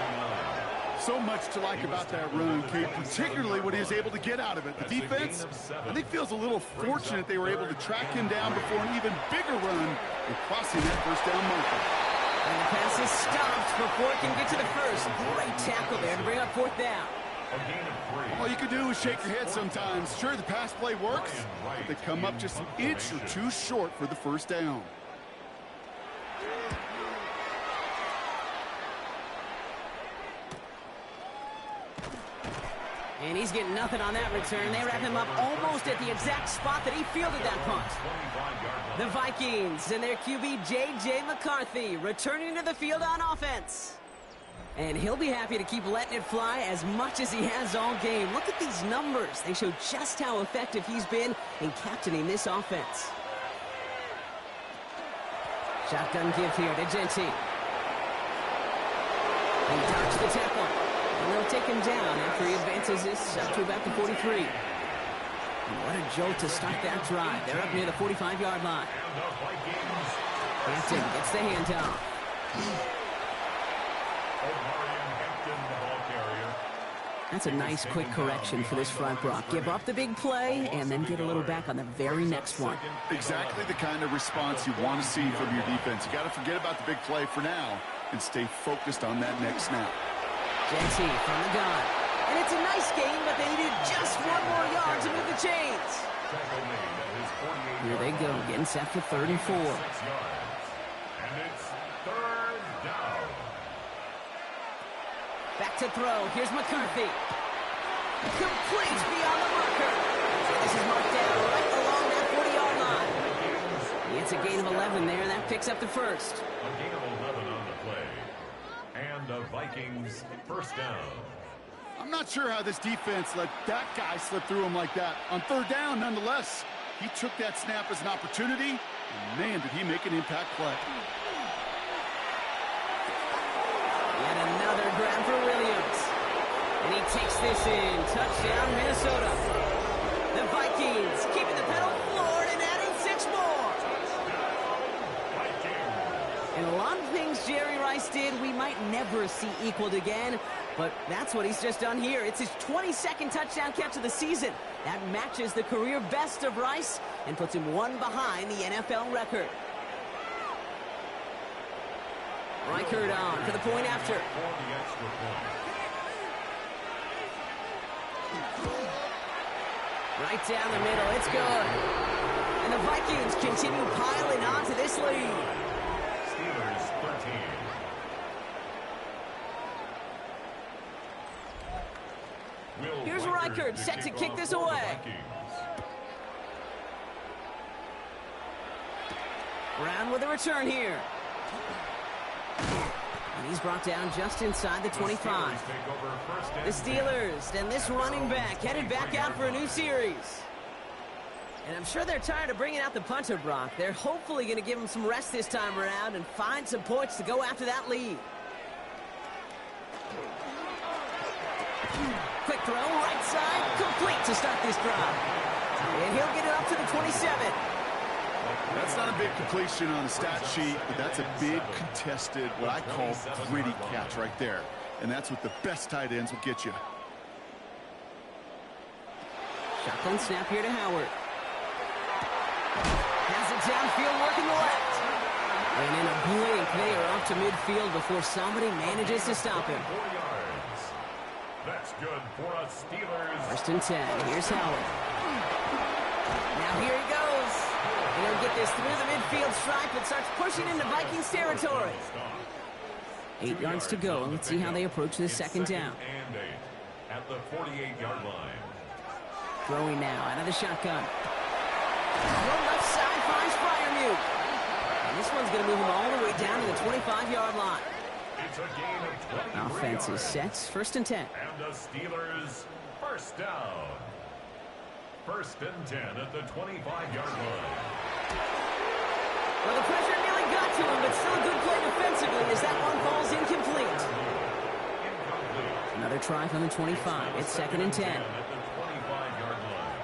S3: So much to like about that run, Kate, particularly what he was able to get out of it. The defense, I think, feels a little fortunate they were able to track him down before an even bigger run and crossing that 1st down marker.
S1: And the pass is stopped before it can get to the 1st. Great tackle there to bring up 4th down.
S3: All you can do is shake your head sometimes. Sure, the pass play works, but they come up just an inch or 2 short for the 1st down.
S1: And he's getting nothing on that return. They wrap him up almost at the exact spot that he fielded that punt. The Vikings and their QB, J.J. McCarthy, returning to the field on offense. And he'll be happy to keep letting it fly as much as he has all game. Look at these numbers. They show just how effective he's been in captaining this offense. Shotgun give here to Genty. And dodged the tackle. And they'll take him down after he advances this up to about the 43. And what a jolt to start that drive. They're up near the 45-yard line. Hampton gets the handoff. That's a nice, quick correction for this front, Brock. Give up the big play and then get a little back on the very next one.
S3: Exactly the kind of response you want to see from your defense. You got to forget about the big play for now and stay focused on that next snap.
S1: Genty from the gun. And it's a nice game, but they needed just 1 more yard to move the chains. Here they go, getting set for 3rd and 4.
S2: And it's 3rd down.
S1: Back to throw. Here's McCarthy. Complete beyond the marker. This is marked down right along that 40-yard line. It's a gain of 11 there. That picks up the 1st.
S2: A gain of 11 on the play. And the Vikings 1st down.
S3: I'm not sure how this defense let that guy slip through him like that. On 3rd down, nonetheless, he took that snap as an opportunity, and man, did he make an impact play.
S1: Yet another grab for Williams. And he takes this in. Touchdown, Minnesota. The Vikings keeping the pedal floored and adding 6 more. And a lot of things Jerry Rice did we might never see equaled again, but that's what he's just done here. It's his 22nd touchdown catch of the season. That matches the career best of Rice and puts him 1 behind the NFL record. Reichert on for the point after. Right down the middle, it's good. And the Vikings continue piling on to this lead.
S2: Steelers 13.
S1: Here's Reichert set to kick this away. Brown with a return here. And he's brought down just inside the 25. The Steelers and this running back headed back out for a new series. And I'm sure they're tired of bringing out the punter, Brock. They're hopefully going to give him some rest this time around and find some points to go after that lead. Quick throw, right side, complete to start this drive. And he'll get it up to the 27.
S3: That's not a big completion on the stat sheet, but that's a big contested, what I call gritty catch right there. And that's what the best tight ends will get you.
S1: Shotgun snap here to Howard. Has it downfield, working the left. And in a blink, they are off to midfield before somebody manages to stop him.
S2: 4 yards. That's good for us Steelers.
S1: First and 10. Here's Howard. Now here he goes. And he'll get this through the midfield stripe and starts pushing into Vikings territory. 8 yards to go. Let's see how they approach this second down.
S2: And 8 at the 48-yard line.
S1: Throwing now out of the shotgun. One left side finds Freiermuth. And this one's going to move him all the way down to the 25-yard line.
S2: It's a gain of 23
S1: Offense is
S2: yards.
S1: set. First and 10.
S2: And the Steelers first down. First and 10 at the 25-yard line.
S1: Well, the pressure nearly got to him, but still a good play defensively as that one falls incomplete. Another try from the 25. It's second and 10.
S2: At the 25-yard line.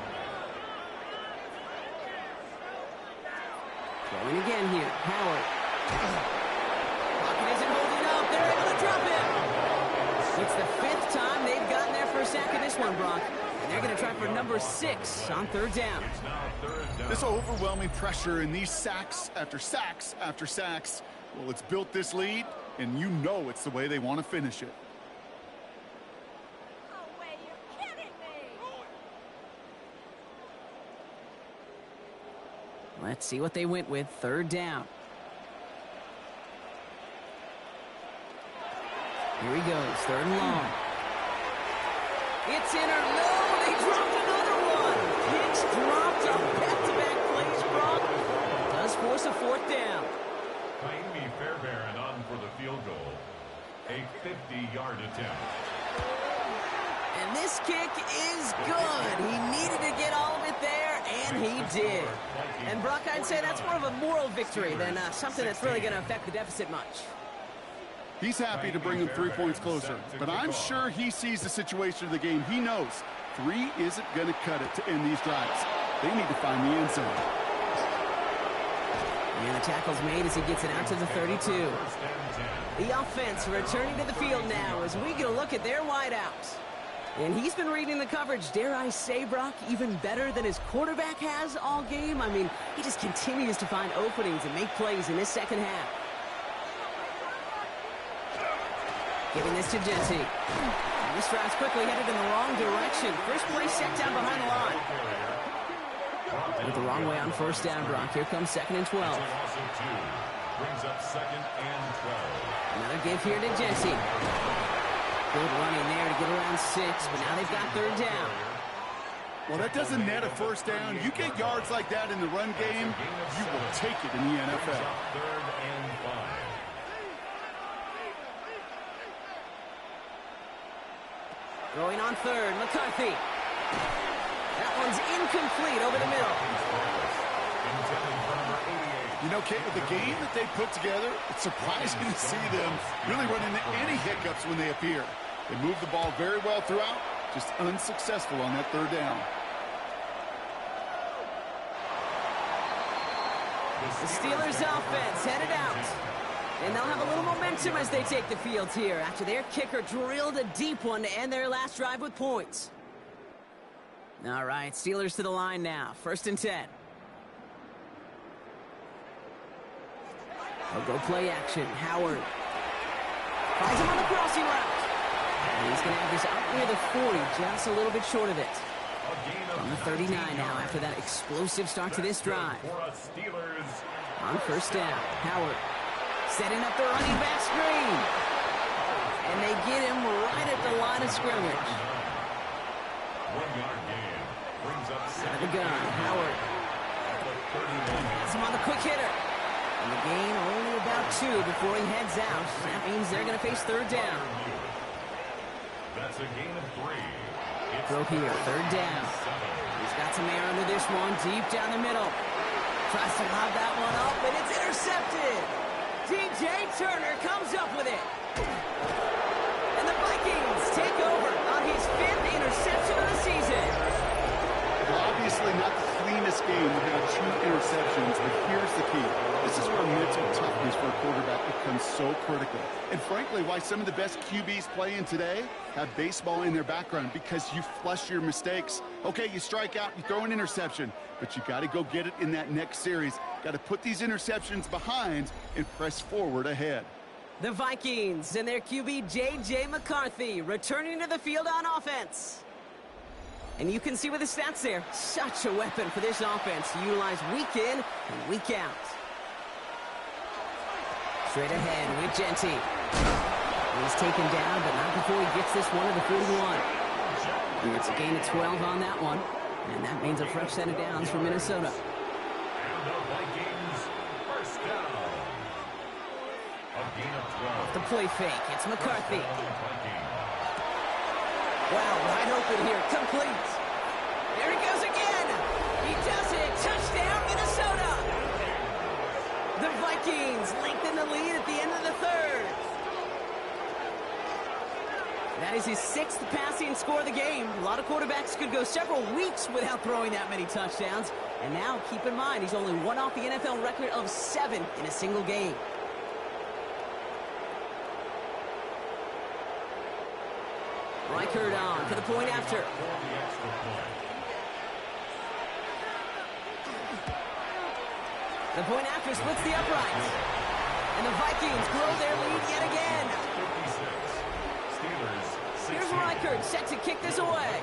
S1: Going again here. Howard. Pocket isn't holding up. They're able to drop him. It's the 5th time they've gotten there for a sack in this one, Brock. And they're going to try for number 6 on third down.
S2: It's now third down.
S3: This overwhelming pressure and these sacks after sacks after sacks, well, it's built this lead, and you know it's the way they want to finish it.
S5: No way, you're kidding me!
S1: Let's see what they went with. Third down. Here he goes. Third and long. It's in or no. They dropped another one. Hicks dropped on back-to-back plays, Brock. Does force a fourth down.
S2: Jaime Fairbairn on for the field goal. A 50-yard attempt.
S1: And this kick is good. He needed to get all of it there, and he did. And Brock, I'd say that's more of a moral victory than something that's really going to affect the deficit much.
S3: He's happy to bring them 3 points closer, but I'm sure he sees the situation of the game. He knows 3 isn't going to cut it to end these drives. They need to find the end zone.
S1: And the tackle's made as he gets it out to the 32. The offense returning to the field now as we get a look at their wideouts. And he's been reading the coverage, dare I say, Brock, even better than his quarterback has all game. I mean, he just continues to find openings and make plays in this second half. Giving this to Jesse. This drive's quickly headed in the wrong direction. First play set down behind the line. Went the wrong way on first down, Brock. Here comes second and 12.
S2: Brings up second and 12.
S1: Another give here to Jesse. Good running there to get around 6, but now they've got third down.
S3: Well, that doesn't net a first down. You get yards like that in the run game, you will take it in the NFL.
S2: Third and 5.
S1: Throwing on third, McCarthy. That one's incomplete over the middle.
S3: You know, Kate, with the game that they put together, it's surprising to see them really run into any hiccups when they appear. They move the ball very well throughout, just unsuccessful on that third down.
S1: The Steelers offense headed out. And they'll have a little momentum as they take the field here after their kicker drilled a deep one to end their last drive with points. All right, Steelers to the line now. First and 10. They'll go play action. Howard finds him on the crossing route. And he's going to have this out near the 40, just a little bit short of it. On the 39 now after that explosive start to this drive. On first down, Howard setting up the running back screen. And they get him right at the line of scrimmage.
S2: 1 yard gain. Brings up
S1: Out of the gun, Howard. Has him on the quick hitter. And the gain only about 2 before he heads out. That means they're going to face third down.
S2: That's a gain of 3.
S1: Throw here, third down. He's got some air under this one, deep down the middle. Tries to lob that one up, and it's intercepted. DJ Turner comes up with it. And the Vikings take over on his 5th interception of the season.
S3: Well, obviously not the cleanest game to have 2 interceptions, but here's the key. This is where mental toughness for a quarterback becomes so critical. And frankly, why some of the best QBs playing today have baseball in their background, because you flush your mistakes. Okay, you strike out, you throw an interception, but you got to go get it in that next series. Got to put these interceptions behind and press forward ahead.
S1: The Vikings and their QB J.J. McCarthy returning to the field on offense. And you can see with the stats there, such a weapon for this offense to utilize week in and week out. Straight ahead with Genty. He's taken down, but not before he gets this one to the 41. And it's a gain of 12 on that one. And that means a fresh set of downs for Minnesota.
S2: And the Vikings first down. A gain of 12.
S1: Off the play fake, it's McCarthy.
S2: Vikings.
S1: Wow, wide open here, complete. There he goes again. He does it. Touchdown, Minnesota. The Vikings lengthen the lead at the end of the 3rd. That is his 6th passing score of the game. A lot of quarterbacks could go several weeks without throwing that many touchdowns. And now, keep in mind, he's only one off the NFL record of 7 in a single game. Reichert on for the point after. The point after splits the uprights. And the Vikings grow their lead yet again. Here's Reichert set to kick this away.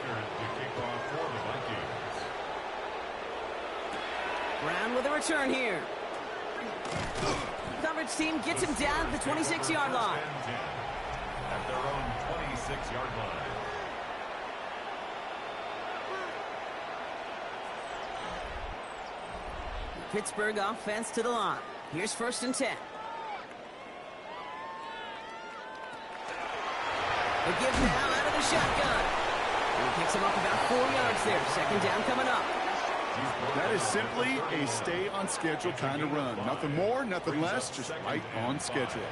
S1: Brown with a return here. Coverage team gets him down at the 26-yard line.
S2: At their own 26-yard line.
S1: Pittsburgh offense to the line. Here's 1st and 10. The give now out of the shotgun. And he picks him up about 4 yards there. 2nd down coming up.
S3: That is simply a stay on schedule kind of run. Nothing more, nothing less, just right on schedule.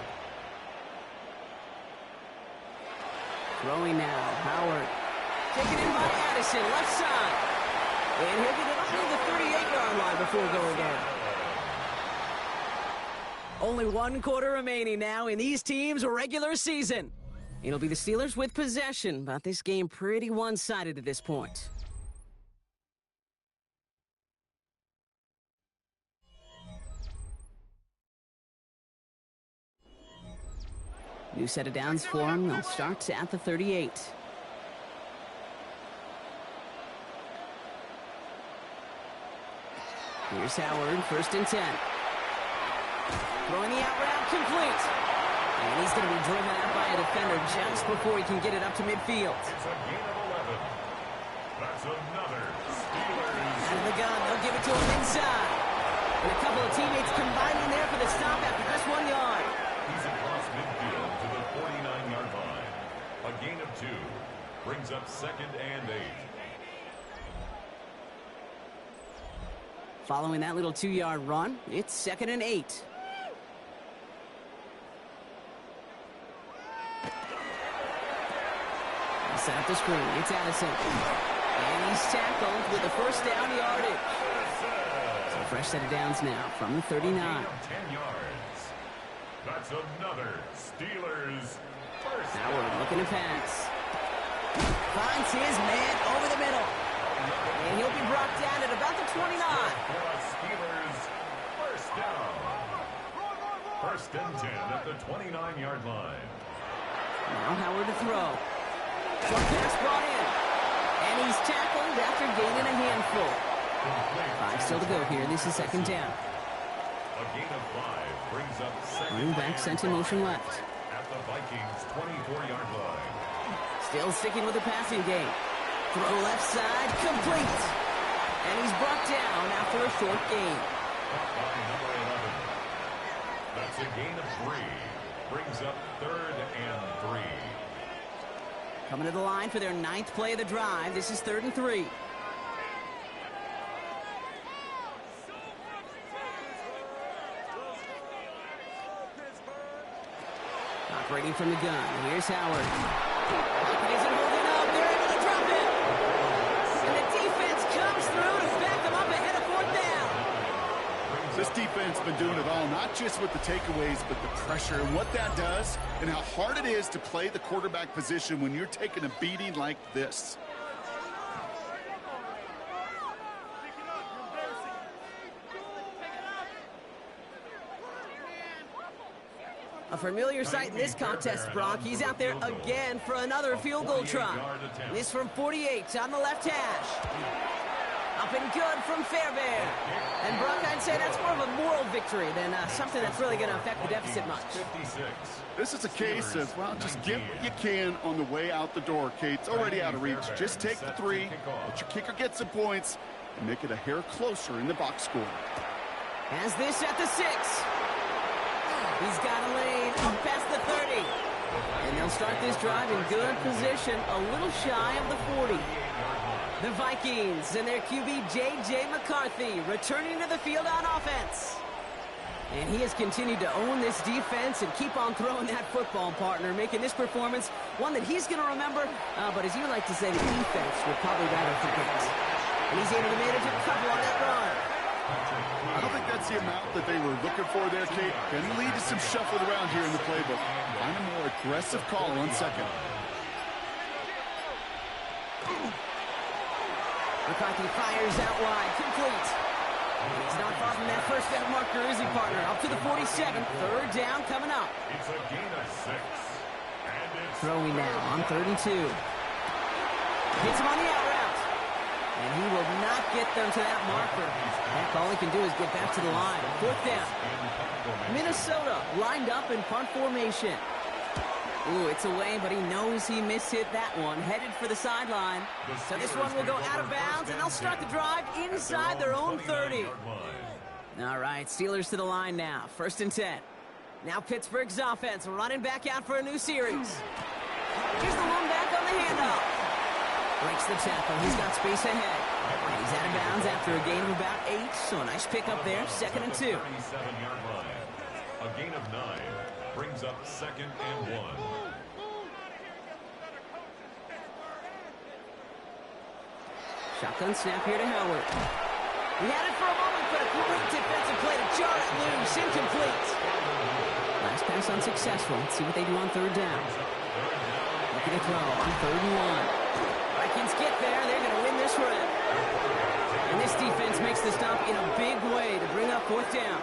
S1: Throwing now, Howard. Taken in by Addison, left side. And he'll get it up to the 38-yard line before going down. Only 1 quarter remaining now in these teams' regular season. It'll be the Steelers with possession, but this game pretty one-sided at this point. New set of downs for him. They'll start at the 38. Here's Howard, 1st and 10. Throwing the out route, complete. And he's going to be driven out by a defender just before he can get it up to midfield.
S2: It's a gain of 11. That's another Steelers.
S1: Out of the gun, they'll give it to him inside. And a couple of teammates combining there for the stop after just 1 yard.
S2: He's across midfield to the 49-yard line. A gain of 2 brings up 2nd and 8.
S1: Following that little 2-yard run, it's 2nd and 8. Set up the screen. It's Addison. And he's tackled with the 1st down yardage. So fresh set of downs now from the 39.
S2: 10 yards. That's another Steelers first.
S1: Howard looking to pass. Finds his man over the middle. And he'll be brought down at about the 29.
S2: For a Steelers first down. 1st and 10 at the 29-yard line.
S1: Now Howard to throw. Short pass brought in. And he's tackled after gaining a handful. 5 still to go here. This is 2nd down.
S2: A gain of 5 brings up 2nd.
S1: Running back sent in motion left.
S2: At the Vikings' 24-yard line.
S1: Still sticking with the passing game. Throw left side, complete. And he's brought down after a short gain.
S2: By number 11. That's a gain of 3. Brings up 3rd and 3.
S1: Coming to the line for their 9th play of the drive. This is 3rd and 3. Operating from the gun. Here's Howard. He isn't holding up. They're able to drop it. And the defense comes through to back them up ahead of 4th down.
S3: This defense has been doing it all, not just with the takeaways, but the pressure and what that does and how hard it is to play the quarterback position when you're taking a beating like this.
S1: A familiar sight in this contest, Brock. He's out there again for another field goal try. This from 48 on the left hash. Up and good from Fairbairn. And Brock, I'd say that's more of a moral victory than something that's really going to affect the deficit much.
S3: This is a case of, well, just get what you can on the way out the door, Kate. It's already out of reach. Just take the 3, let your kicker get some points, and make it a hair closer in the box score.
S1: Has this at the 6. He's got a lane up past the 30. And they'll start this drive in good position, a little shy of the 40. The Vikings and their QB, J.J. McCarthy, returning to the field on offense. And he has continued to own this defense and keep on throwing that football, partner, making this performance one that he's going to remember, but as you like to say, the defense will probably rather forget. And he's able to manage a couple on that run.
S3: I don't think that's the amount that they were looking for there, Kate. Can lead to some shuffling around here in the playbook. Find a more aggressive call on 2nd.
S1: McCarthy fires out wide, complete. He's not far from that first down marker, is he, partner? Up to the 47, 3rd down coming up.
S2: It's a gain of 6. And it's
S1: throwing now on 3rd and 2. Hits him on the out route. And he will not get them to that marker. Heck, all he can do is get back to the line. 4th down. Minnesota lined up in punt formation. Ooh, it's away, but he knows he mishit that one. Headed for the sideline. So this one will go out of bounds, and they'll start the drive inside their own 30. All right, Steelers to the line now. 1st and 10. Now Pittsburgh's offense running back out for a new series. Here's the one back on the handoff. Breaks the tackle. He's got space ahead. And he's out of bounds after a gain of about 8, so a nice pickup there. 2nd and 2.
S2: 37-yard line. A gain of 9. Brings up 2nd and 1.
S1: Shotgun snap here to Howard. He had it for a moment, but a great defensive play to jar it loose. Incomplete. Last pass unsuccessful. Let's see what they do on 3rd down. Looking to throw on 3rd and 1. Vikings get there. They're going to win this run. And this defense makes the stop in a big way to bring up 4th down.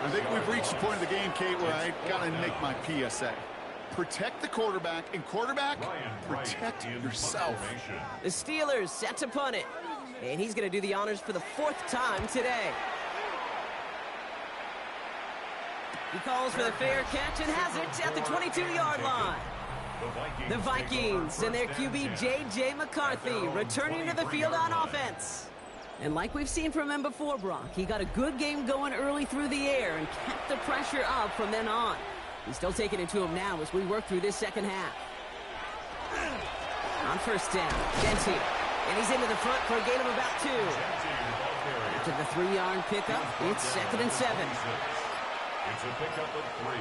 S3: I think we've reached the point of the game, Kate, where I got to make my PSA. Protect the quarterback, and quarterback, protect yourself.
S1: The Steelers set to punt it. And he's going to do the honors for the 4th time today. He calls for the fair catch and has it at the 22-yard line. The Vikings and their QB, J.J. McCarthy, returning to the field on offense. And like we've seen from him before, Brock, he got a good game going early through the air and kept the pressure up from then on. He's still taking it to him now as we work through this 2nd half. On 1st down, Genty. And he's into the front for a gain of about 2. After the 3-yard pickup, it's 2nd and 7.
S2: It's a pickup of 3.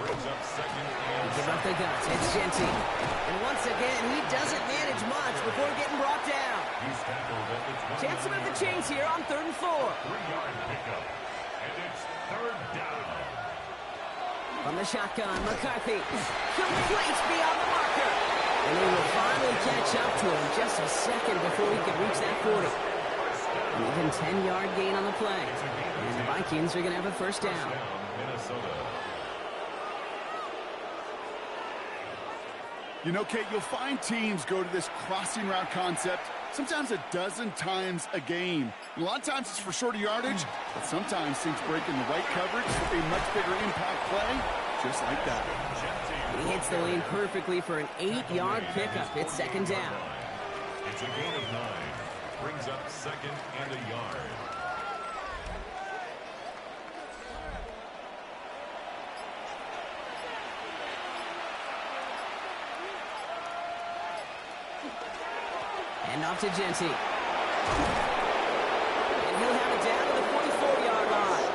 S2: Brings up 2nd and 7.
S1: Give up the guts. It's Genty. And once again, he doesn't manage much before getting brought down.
S2: He's tackled at the 20.
S1: Chance to move the chains here on 3rd and 4.
S2: 3-yard pickup. And it's 3rd down.
S1: From the shotgun, McCarthy. Complete beyond the marker. And they will finally catch up to him just a second before he can reach that 40. An even 10-yard gain on the play. And the Vikings are going to have a 1st down.
S2: Minnesota.
S3: You know, Kate, you'll find teams go to this crossing route concept sometimes a dozen times a game. And a lot of times it's for shorter yardage, but sometimes teams break in the right coverage for a much bigger impact play, just like that.
S1: He hits the lane perfectly for an 8-yard pickup. It's 2nd down.
S2: It's a gain of 9. Brings up 2nd and a yard.
S1: And off to Genty. And he'll have it down to the 44-yard line.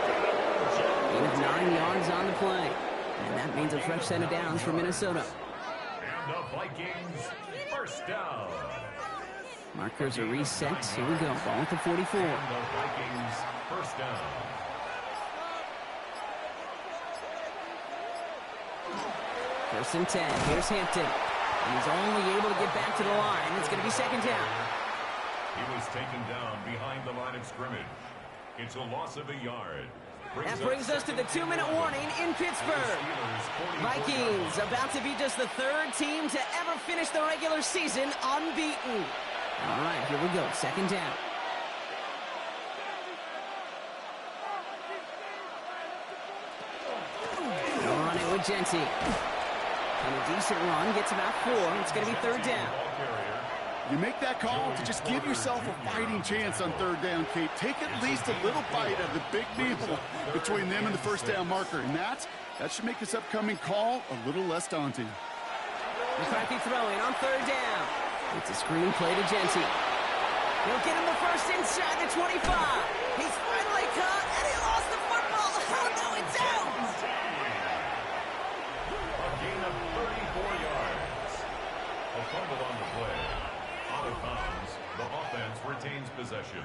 S1: Gain of 9 yards on the play. And that means a fresh set of downs for Minnesota.
S2: And the Vikings, first down.
S1: Markers are reset. Here we go. Ball at the 44.
S2: And the Vikings, first down.
S1: First and 10. Here's Hampton. And he's only able to get back to the line. It's going to be second down.
S2: He was taken down behind the line of scrimmage. It's a loss of a yard.
S1: That brings us to the 2-minute warning in Pittsburgh. Vikings about to be just the 3rd team to ever finish the regular season unbeaten. All right, here we go. Second down. They'll run it with Genty. And a decent run gets about 4. It's going to be third down.
S3: You make that call to just give yourself a fighting chance on third down, Kate. Take at least a little bite of the big meal between them and the first down marker. And that should make this upcoming call a little less daunting.
S1: McCarthy throwing on third down. It's a screen play to Genty. He'll get him the first inside the 25. He's finally caught, and he lost the football. Oh, no, it's out.
S2: A gain of 34 yards. A fumble on the play. Out of bounds. The offense retains possession.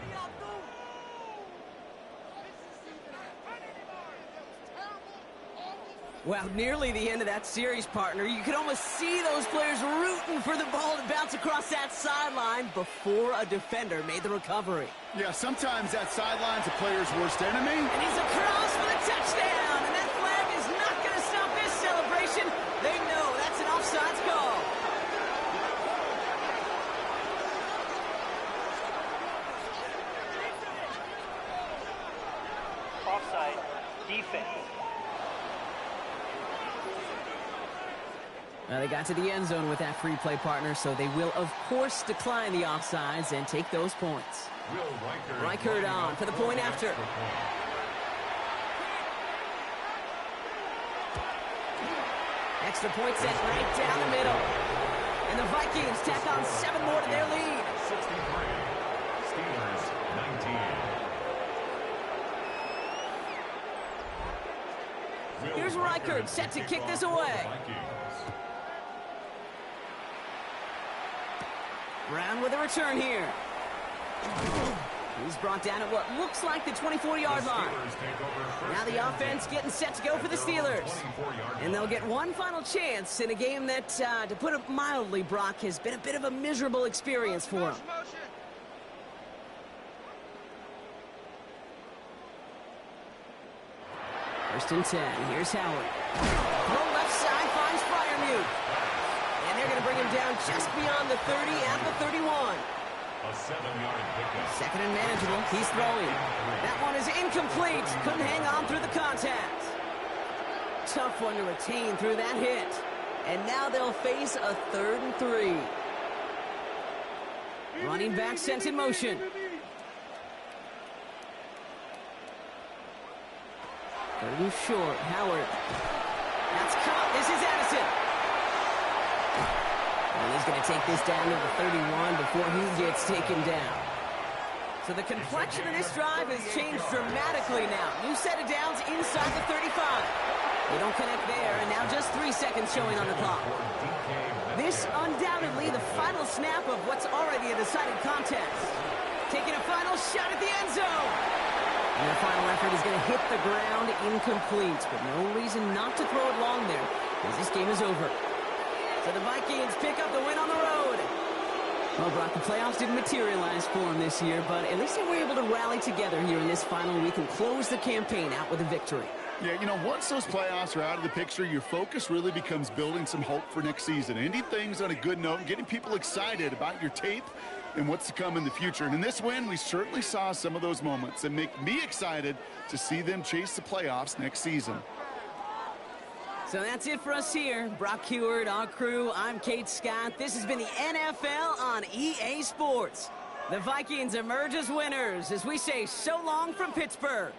S1: Well, nearly the end of that series, partner. You could almost see those players rooting for the ball to bounce across that sideline before a defender made the recovery.
S3: Yeah, sometimes that sideline's a player's worst enemy.
S1: And he's across for the touchdown. And that flag is not going to stop this celebration. They know that's an offsides call.
S6: Offside, defense.
S1: Well, they got to the end zone with that free play, partner, so they will, of course, decline the offsides and take those points. Reichert on for the point after. Extra point set right down the middle. And the Vikings tack on 7 more to their lead.
S2: 63. Steelers 19.
S1: Here's Reichert set to kick this away. Brown with a return here. He's brought down at what looks like the 24-yard line. Now the offense getting set to go for the Steelers. And they'll get one final chance in a game that, to put it mildly, Brock, has been a bit of a miserable experience for them. First and 10. Here's Howard. Throw left side finds Freiermuth. And they're going to bring him down just beyond the 30 at the 31.
S2: A 7-yard pickup.
S1: Second and manageable. He's throwing. That one is incomplete. Couldn't hang on through the contact. Tough one to retain through that hit. And now they'll face a 3rd and 3. Running back sent in motion. Third and short. Howard. That's caught. This is Addison. And he's going to take this down to the 31 before he gets taken down. So the complexion of this drive has changed dramatically now. New set of downs inside the 35. They don't connect there, and now just 3 seconds showing on the clock. This undoubtedly the final snap of what's already a decided contest. Taking a final shot at the end zone. And their final effort is going to hit the ground incomplete, but no reason not to throw it long there, because this game is over. So the Vikings pick up the win on the road. Well, Brock, the playoffs didn't materialize for them this year, but at least they were able to rally together here in this final week and close the campaign out with a victory.
S3: Yeah, you know, once those playoffs are out of the picture, your focus really becomes building some hope for next season. Ending things on a good note and getting people excited about your tape and what's to come in the future. And in this win, we certainly saw some of those moments that make me excited to see them chase the playoffs next season.
S1: So that's it for us here. Brock Heward, our crew, I'm Kate Scott. This has been the NFL on EA Sports. The Vikings emerge as winners as we say so long from Pittsburgh.